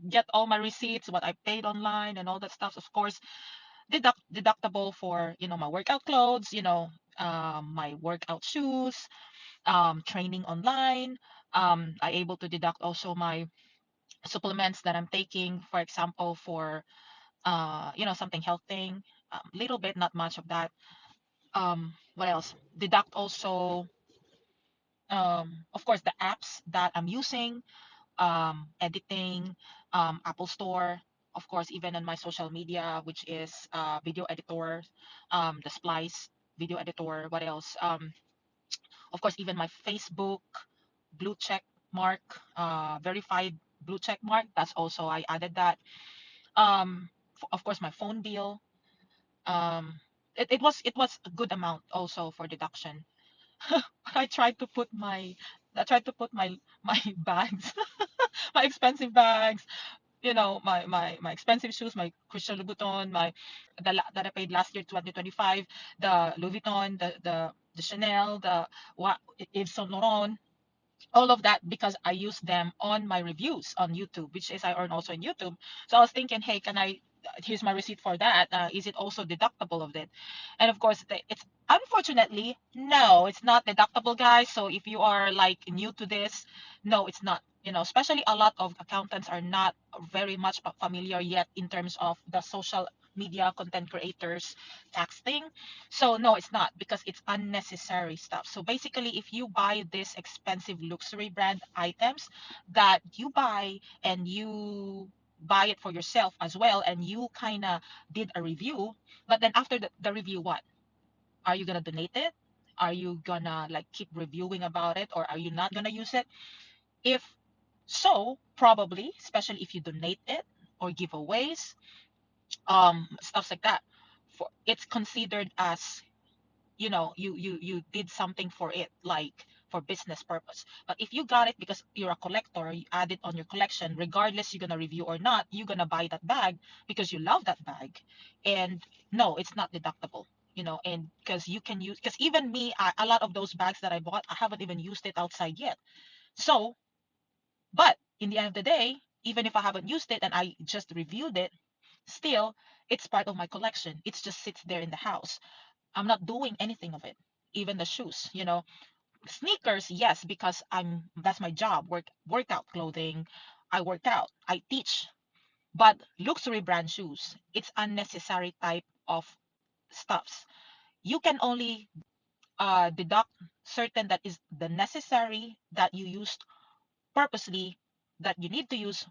get all my receipts, what I paid online and all that stuff. Of course, deductible for, my workout clothes, my workout shoes, training online. I able to deduct also my supplements that I'm taking, for example, for something health thing, little bit, not much of that. What else? Deduct also, of course, the apps that I'm using, editing, Apple Store, of course, even on my social media, which is video editor, the Splice video editor. What else? Of course, even my Facebook blue check mark, verified blue check mark. That's also, I added that. Of course, my phone bill. Um, it was a good amount also for deduction. I tried to put my I tried to put my bags, my expensive bags, my expensive shoes, my Christian Louboutin, that I paid last year, 2025, the Louis Vuitton, the Chanel, the what Yves Saint Laurent, all of that, because I use them on my reviews on YouTube, which is I earn also in YouTube. So I was thinking, hey, can I? Here's my receipt for that. Is it also deductible of it? And of course, it's unfortunately no, it's not deductible, guys. So if you are like new to this, no, it's not. Especially a lot of accountants are not very much familiar yet in terms of the social media content creators tax thing. So no, it's not, because it's unnecessary stuff. So basically, if you buy this expensive luxury brand items that you buy, and you buy it for yourself as well, and you kind of did a review, but then after the review, what? Are you gonna donate it? Are you gonna like keep reviewing about it, or are you not gonna use it? If so, probably, especially if you donate it or giveaways, stuff like that, for it's considered as, you did something for it, like for business purpose. But if you got it because you're a collector, you add it on your collection, regardless you're gonna review or not, you're gonna buy that bag because you love that bag. And no, it's not deductible. And because you can use, because even me, a lot of those bags that I bought, I haven't even used it outside yet. So, but in the end of the day, even if I haven't used it and I just reviewed it, still, it's part of my collection. It just sits there in the house. I'm not doing anything of it. Even the shoes, sneakers, yes, because that's my job. Workout clothing. I work out. I teach. But luxury brand shoes, it's unnecessary type of stuffs. You can only deduct certain that is the necessary that you used purposely, that you need to use